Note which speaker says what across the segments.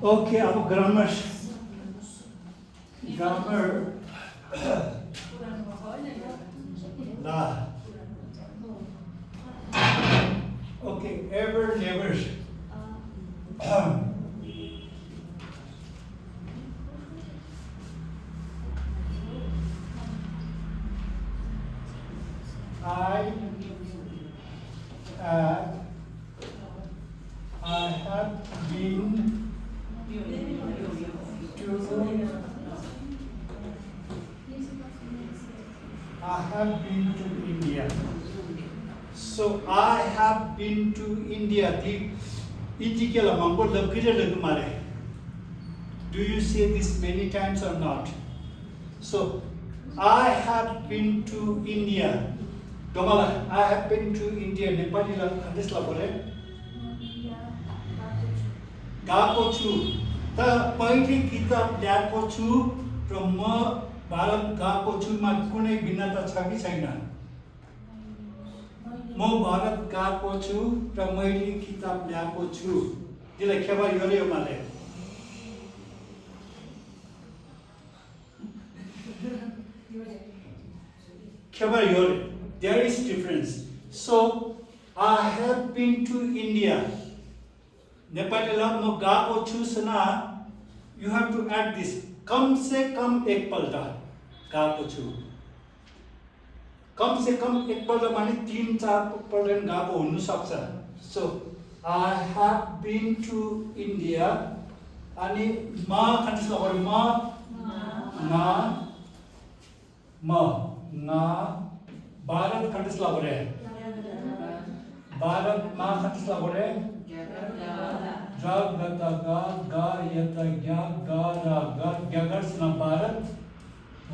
Speaker 1: Okay, अब grammar. La. Okay, ever, never. I uh, I have been to India. So I have been to India. Do you say this many times or not? So I have been to India. Domala, I have been to India. Nepali la hadis la bole. गएको छु त पहिले किताब ल्याएको छु र म भारत गएको छुमा कुनै भिन्नता छ कि छैन म भारत गएको छु र मैले किताब ल्याएको छु त्यसलाई खेबार गर्यो मैले खेबार गर्यो there is difference so I have been to India Nepali la म गएको छु सना you have to add this कम से कम एक पल्ट गएको छु कम से कम एक पल्ट माने 3-4 पल्ट गएको हुन सक्छ so I have been to India अनि म खान्छ ल म भारत खान्छ ल भारत मा खान्छ ल Jagata ga yata gya gara ga gyagasana Bharat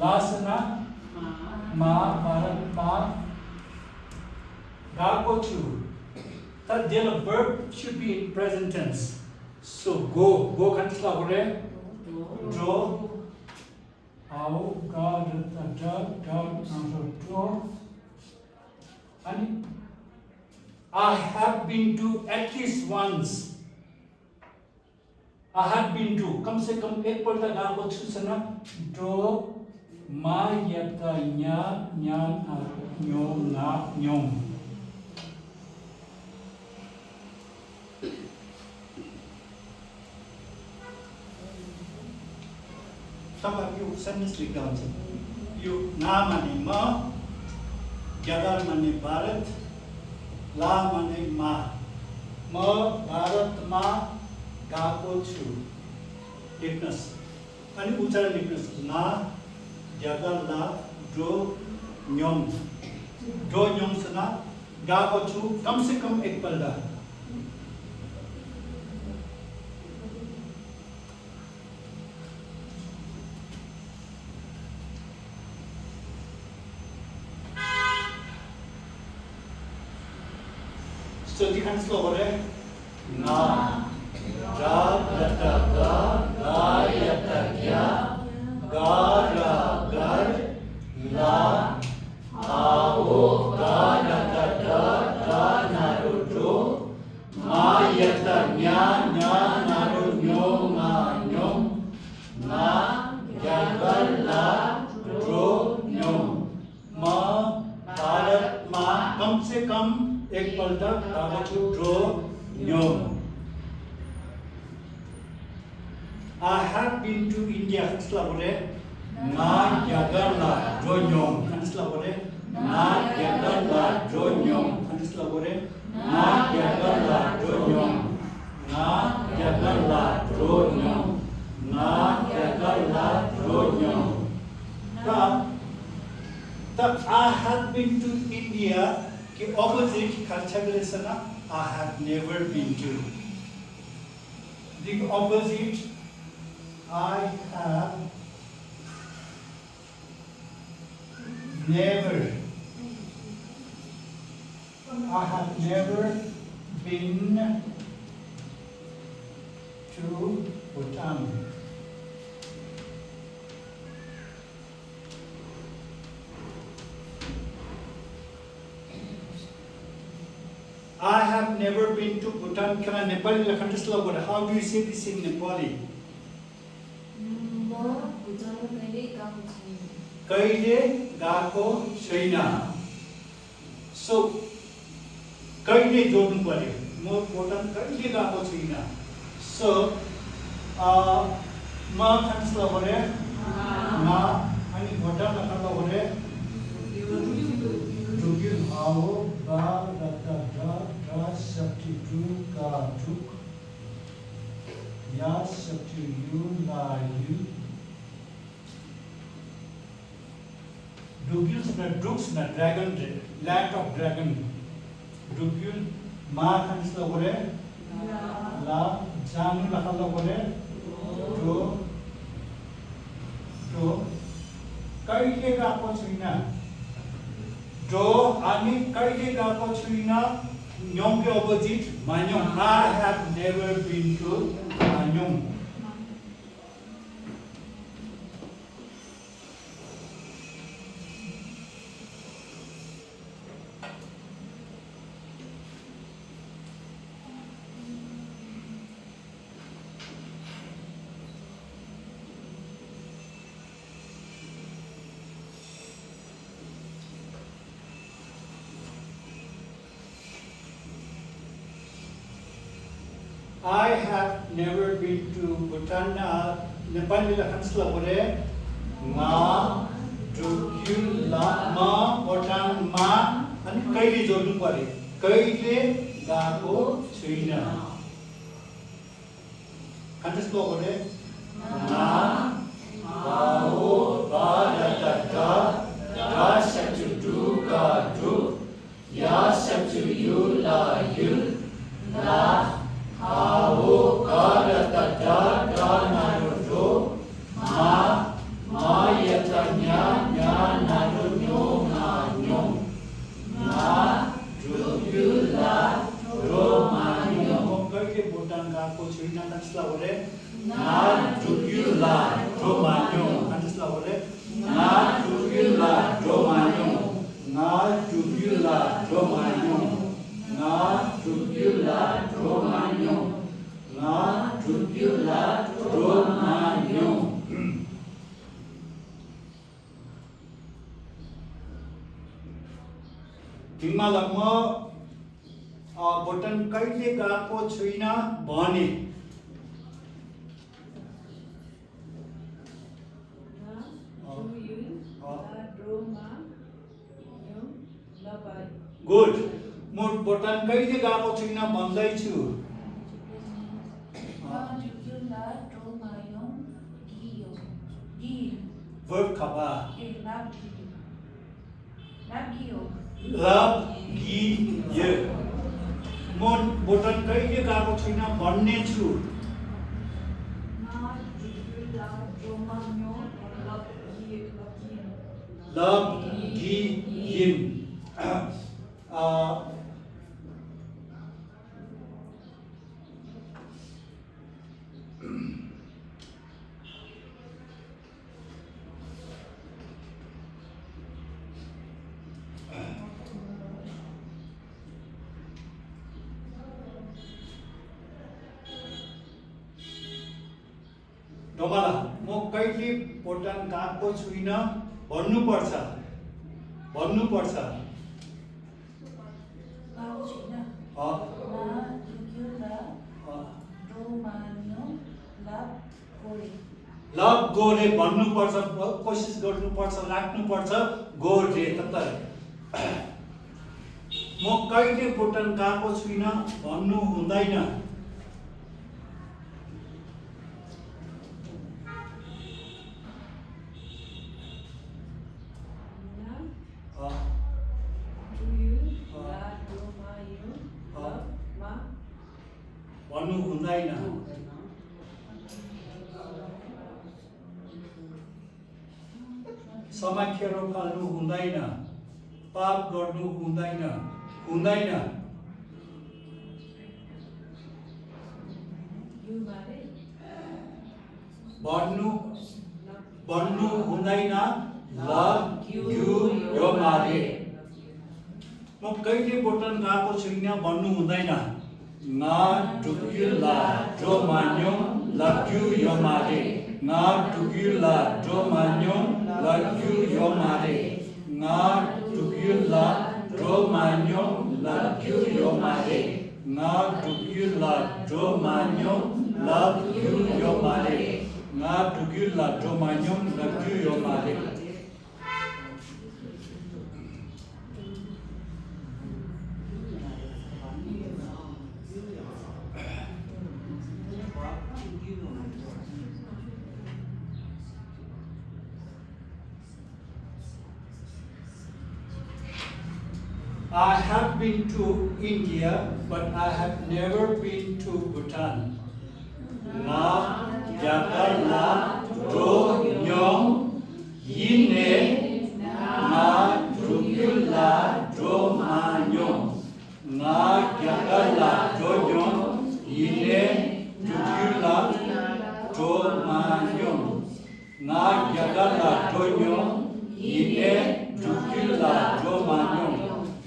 Speaker 1: lasana ma Bharat ma gako chu that the verb should be in present tense so go kantis la bole draw au ga yata ga draw and I have been to at least once I have been to कम से कम एक पल्ट गएको छु सना draw मा यता nya nyan nyom na nyom तपाईहरु यो sentence लेख्दा हुन्छ यो ना माने म ज्यादा माने भारत ला माने मा म भारतमा गएको छु लेख्नुस् अनि उच्चारण लेख्नुस् ना ज्यादा ला ड्रो न्योम सना गएको छु कम से कम एक पल्ट So the hands go over na ja yata ga yata gya ga ra gar la ao ga yata ga naru do ma yata nya naru nyo ma nyom na jagal la dro nyom ma Bharat मा कम से कम एक पल्ट गएको छु draw न्योम I have been to India खान्छ बोले ना ज्यागरला ड्रो न्योम खान्छ बोले ना ज्यागरला ड्रो न्योम खान्छ बोले ना ज्यागरला ड्रो न्योम ना ज्यागरला ड्रो न्योम ना ज्यागरला ड्रो न्योम that I have been to India के opposite खर्चगलेसना I have never been to the opposite I have never been to Bhutan I have never been to Bhutan. Can I Nepali lekhna त्यसलाई बोले? How do you say this in Nepali?
Speaker 2: म भुटानमा
Speaker 1: कहिले गएको छैन. So कहिले जोड्नु पर्यो. म भुटान कहिले गएको छैन. So म त्यसलाई बोले ना अनि भुटान लेख्नलाई बोले Dugil hao ba da substitute ka duk ya substitute la you Dugil na duks na dragon land of dragon Dugil ma khanisla bole la janu lakhalla bole to kaile gएको छैन जो हामी कहिले गएको छैन न्योमको अपोजिट मान्योम. I have never been to मान्योम. I have never been to Bhutan. Nepali lekhna बोले ना जुगुला मा भुटान मा अनि कहिले जोड्नु पर्यो. कहिले गएको छैन. त्यसको बोले ना आओ बारता da substitute का दु या substitute la you la Ao karata da naruto ma yatanya nya narunyo na nyom na jugula romanyo कहिले भुटान गएको छैन त्यसलाई बोले ना जुगुला रोमान्यो. त्यसलाई बोले ना जुगुला रोमान्यो. ना जुगुला रोमान्यो. ना जुगुला रोमान्यो. ना जुगुला रोमान्यो. तिमीलाई म भुटान कहिले गएको छैन भने गुड. म भुटान कहिले गएको छैन भन्दैछु. verb khaba love gi ye म भुटान कहिले गएको छैन भन्ने छु. love gi yin डोमाला म कहिले भुटान गएको छैन भन्नुपर्छ. भन्नुपर्छ. लभ गोरे भन्नुपर्छ. कोसिस गर्नुपर्छ. लाग्नुपर्छ. गोरे त म कहिले भुटान गएको छैन भन्नु हुँदैन. भन्नु हुँदैन. समाखेर फाल्नु हुँदैन. पाप गर्नु हुँदैन. हुँदैन. भन्नु हुँदैन. लभ यु यो मारे. म कहिले भुटान गएको छुइनँ भन्नु हुँदैन nga tukila domanyong lakyu yomare nga tukila domanyong lakyu yomare nga tukila domanyong lakyu yomare nga tukila domanyong lakyu yomare nga tukila domanyong lakyu yomare I have been to India, but I have never been to Bhutan. Na Jakarla Do Nyong Yine Na Trukula Do Manyong Na Jakarla Do Nyong Yine Trukula Do Manyong Na Jakarla Do Nyong Yine Trukula Do Manyong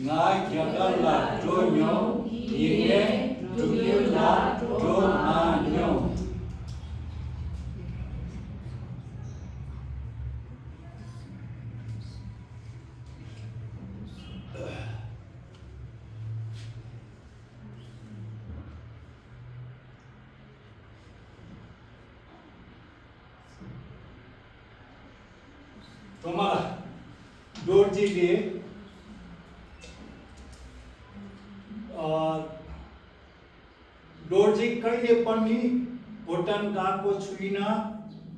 Speaker 1: nga jagala donyo ine tukila domanyo तुम्हारा दोर्जी लिए दोर्जी कहिले पनि भुटान गएको छुइनँ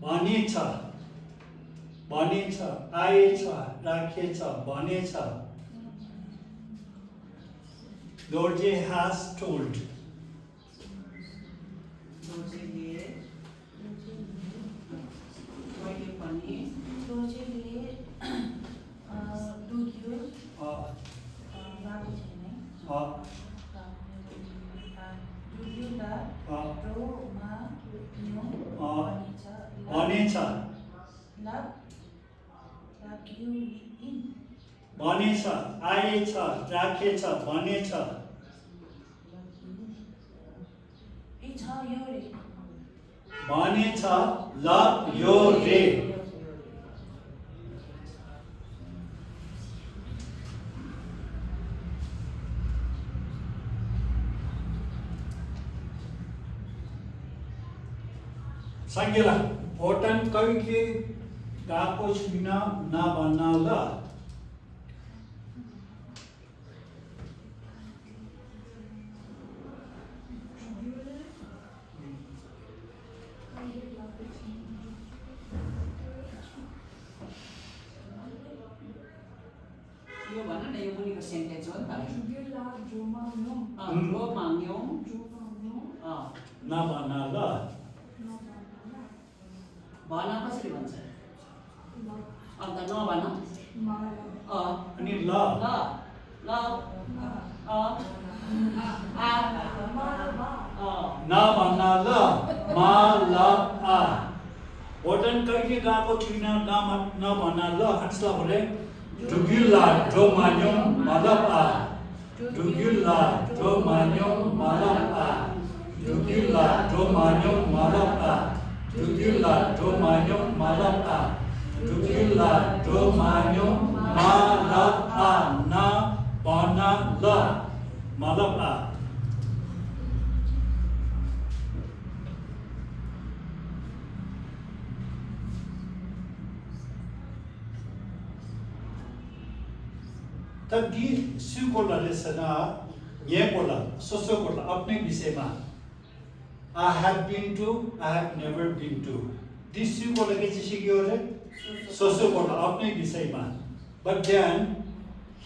Speaker 1: भनेछ आएछ राखेछ भनेछ Dorji has told भनेछ आएछ राखेछ भनेछ भनेछ ल यो रे संगेला भुटान कहिले गएको छुइनँ नभन्न ल
Speaker 2: यो भन न यो मुनिको सेन्टेन्स हो नि त
Speaker 1: नभन्न ल
Speaker 2: भन कसरी भन्छ अन्त नभन
Speaker 1: अनि ल नभन्न ल मा ल आ भुटान कहिले गएको छुइनँ नभन्न ल हान्सला भरे Dugula domanyong malapa Dugula domanyong malapa Dugula domanyong malapa Dugula domanyong malapa Dugula domanyong malapa na bana la malapa तभी सुकोला लेसना ये बोला सोसो कोला अपने विषय में I have been to I have never been to this सुकोला के चीज़ क्या हो रहे सोसो कोला अपने विषय में but then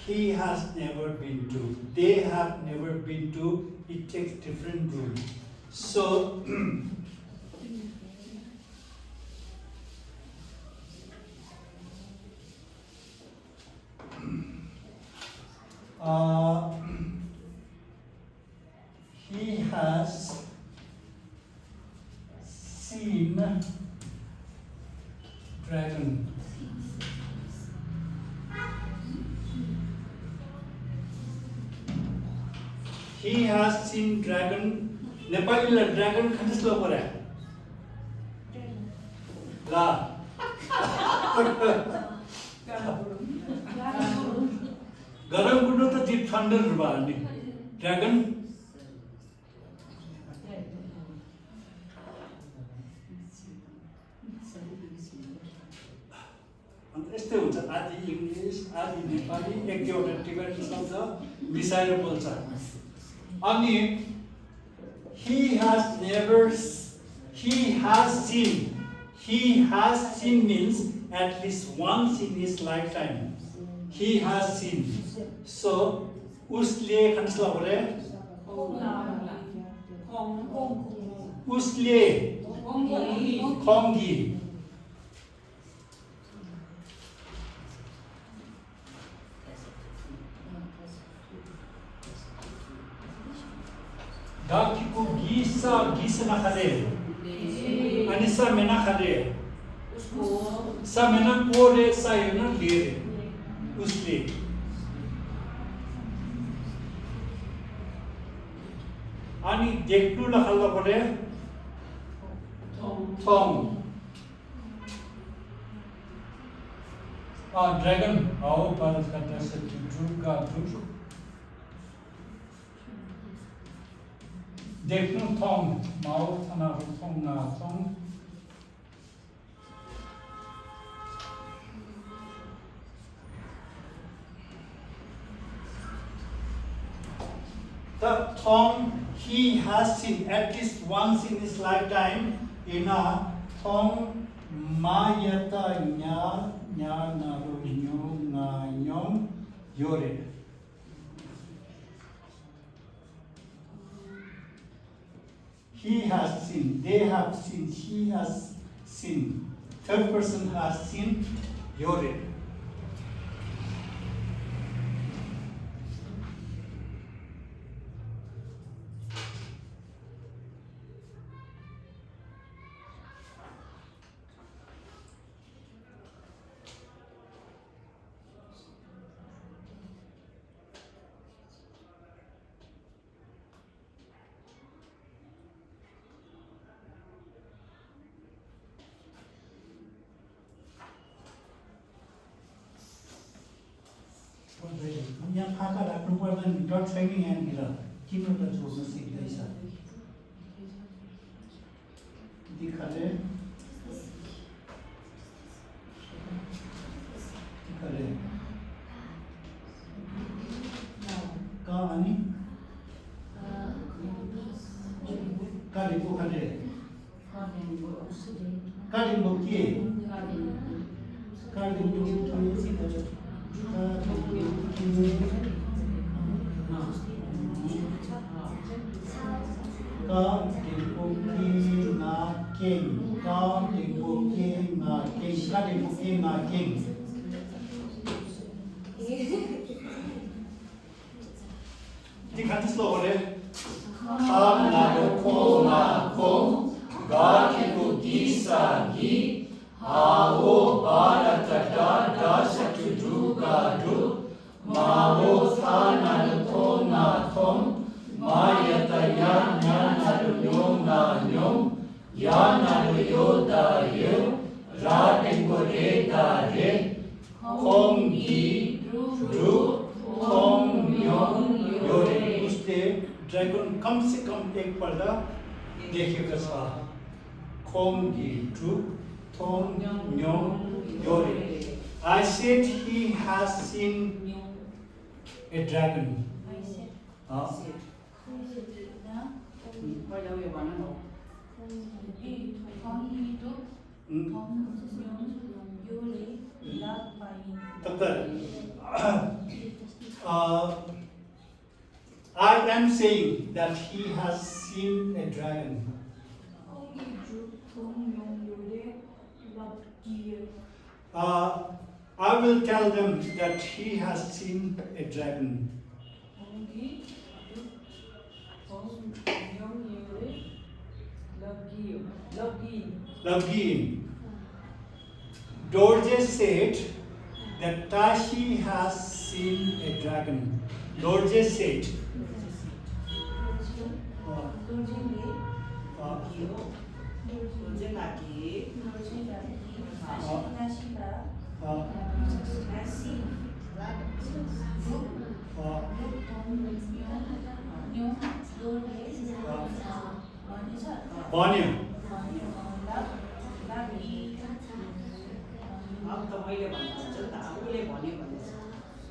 Speaker 1: he has never been to they have never been to it takes different rules so he has seen dragon. he has seen dragon. नेपालीलाई ड्रागन खान्छस् ल परे ला गरम गुड्नु त डिप थन्डर भयो नि ड्रागन अन्त यस्तै हुन्छ आदि इङ्ग्लिस आदि नेपाली एक दुईवटा टिबेटन शब्द मिसाएर बोल्छ अनि he has seen means at least once in his lifetime he has seen so उसले खान्छला बोले उसले खोंगी Dakiku gisa na kade. Ani sa mena kade. Sa mena kore sa yuna lere. Usle. Ani deknu na khalla pore. Thong. Dragon. Ao paras kata se tujuka tuju. देखनु थोंग माओ थाना थोंग ना थोंग the thong he has seen at least once in his lifetime in a thong mayata nya naru nyong na nyong yore. He has seen, they have seen, he has seen. Third person has seen, yore. यहाँ फाका राख्नु पर्दैन dot छैन यहाँनिर किन त जोड्न सिक्दैछ दिखाले का अनि कालेको खाले कालिम्बो के कालिम्बो ड्रैगन कम से कम एक पल्ट देखेको छ खोंगी drupe थोंग न्योंग योरे. I said he has seen a dragon. I am saying that he has seen a dragon. I will tell them that he has seen a dragon. Lagin. Dorje said that Tashi has seen a dragon. Dorje said. भन्यो
Speaker 2: अब त मैले भन्नु पर्छ नि त आफूले भन्यो भने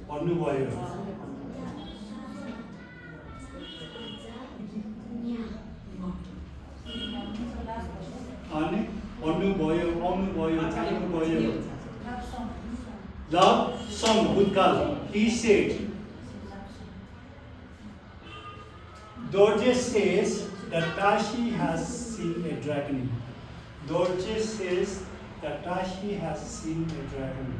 Speaker 1: भन्नुभयो अनि भन्नुभयो आउनुभयो जानुभयो love song भूतकाल he said Dorje says that Tashi has seen a dragon. Dorje says that Tashi has seen a dragon.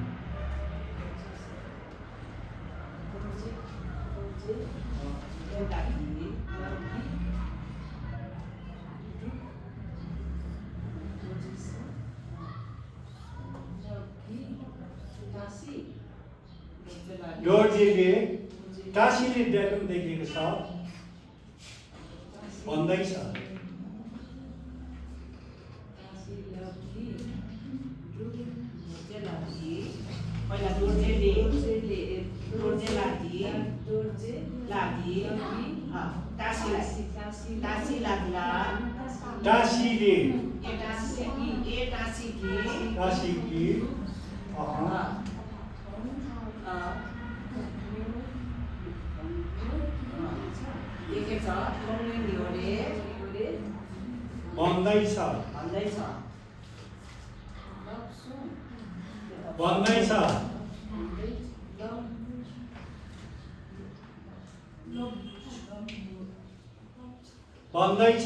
Speaker 1: Dorje Tashiले ड्रागन देखेको छ भन्दैछ
Speaker 2: पहिला दोर्जेले टासी लाग्ला
Speaker 1: टासीले
Speaker 2: टासीकी देखेछ
Speaker 1: भन्दैछ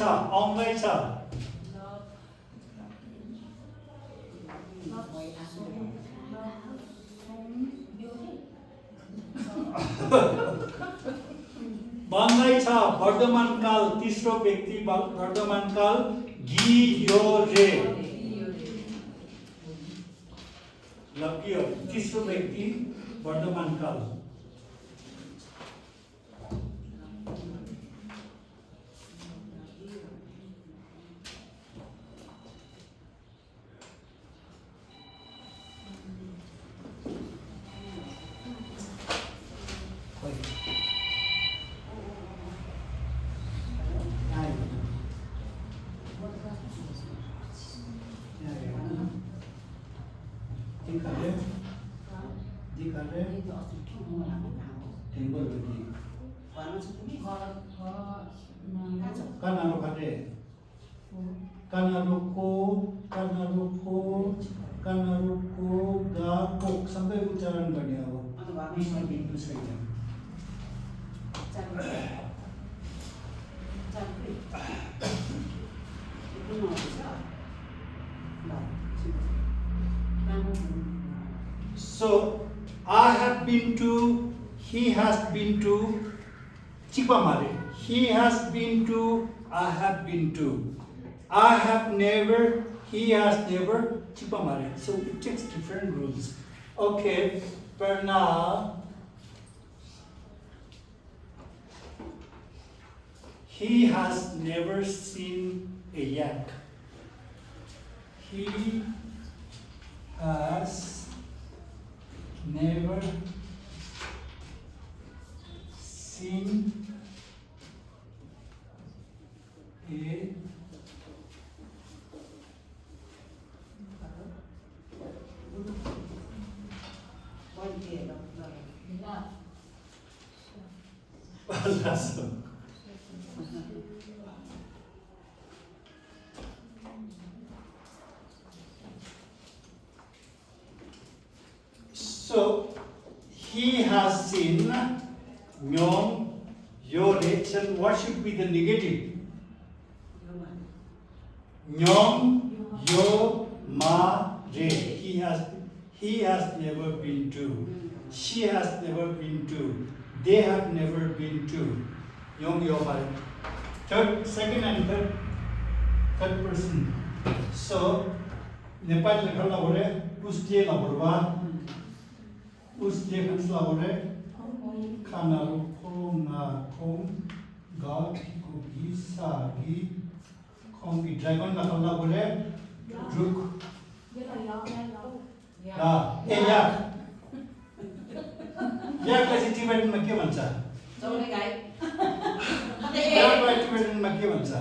Speaker 1: आउँदैछ भन्दैछ वर्तमानकाल तेस्रो व्यक्ति वर्तमानकाल गियोरे लगियो तेस्रो व्यक्ति वर्तमानकाल कानारुको गाको सँगै उच्चारण गर्ने हो बिचमा बिन्दु छैन So I have been to, he has been to Chikpamare. He has been to, I have been to. I have never, he has never Chikpamare. So it takes different rules. Okay, but now he has never seen a yak. He has never seen a So he has seen Nyom Yore. So what should be the negative? Nyom Yo Ma Re. He has never been to. She has never been to. They have never been to. Nyom Yo Ma. Second and third person. So Nepal lekhala bole ustie la bolwa. Ustie khansla bole khana ru khom na khom 가 기고기 사기 공기 dragon लखनला बोले रुक या याकलाई टिबेटनमा के भन्छ
Speaker 2: चौरे गाई
Speaker 1: याकलाई टिबेटनमा के भन्छ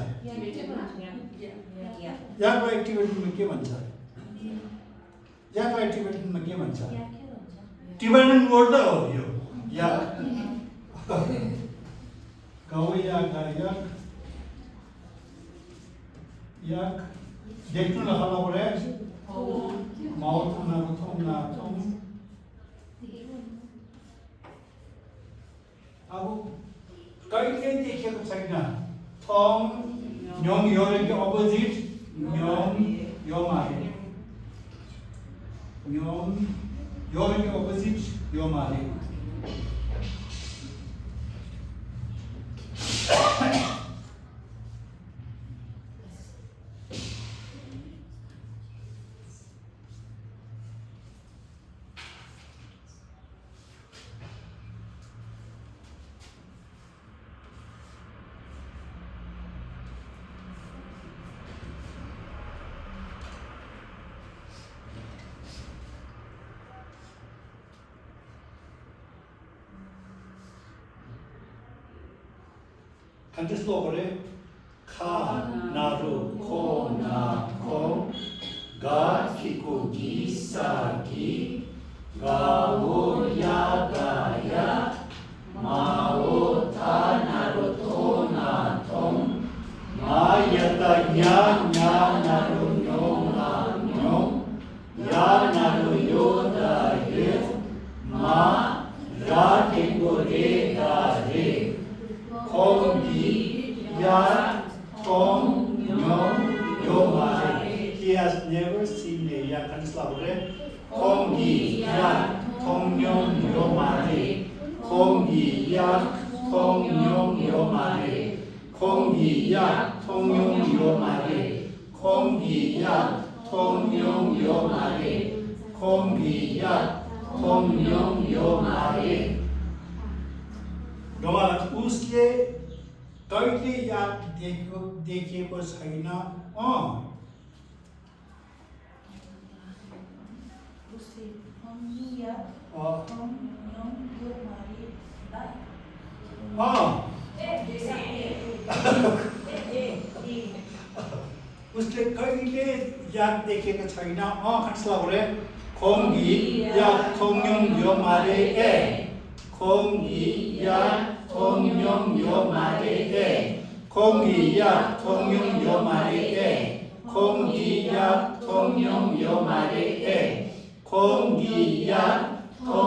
Speaker 1: याकलाई टिबेटनमा के भन्छ याकलाई टिबेटनमा के भन्छ टिबेटन वर्ड त हो यो या गाउँ या गायक याक देख्नु लखनला बोले माउथ उनाको थोमना थोम अब कहिले देखेको छैन थम न्योङ योको opposite न्योङ योमाले न्योङ योको opposite योमाले Kantes logore ka naru ko na ko ga kiku gi sa gi ga wo ya ga ya ma o ta naru to na tom ma ya ta nya nya naru nyom na nyom ya naru yo da ye ma ra kiku re da re Kongi ya tong nyom yomare. He has never seen a yakanslabore. Kongi ya tong nyom yomare. Kongi ya tong nyom yomare. Kongi ya tong nyom yomare. Kongi ya tong nyom yomare. Kongi ya tong nyom yomare. Doa उसले कहिले याद देखेको छैन उसले कहिले याद देखेको छैन खासलाले खोङ्गी या थोङयोङ यो मारे ए खोङ्गी या थोङयोङ यो मारे ए खोङ्गी या थोङयोङ यो मारे ए खोङ्गी या थोङयोङ यो मारे ए खोङ्गी या थोङ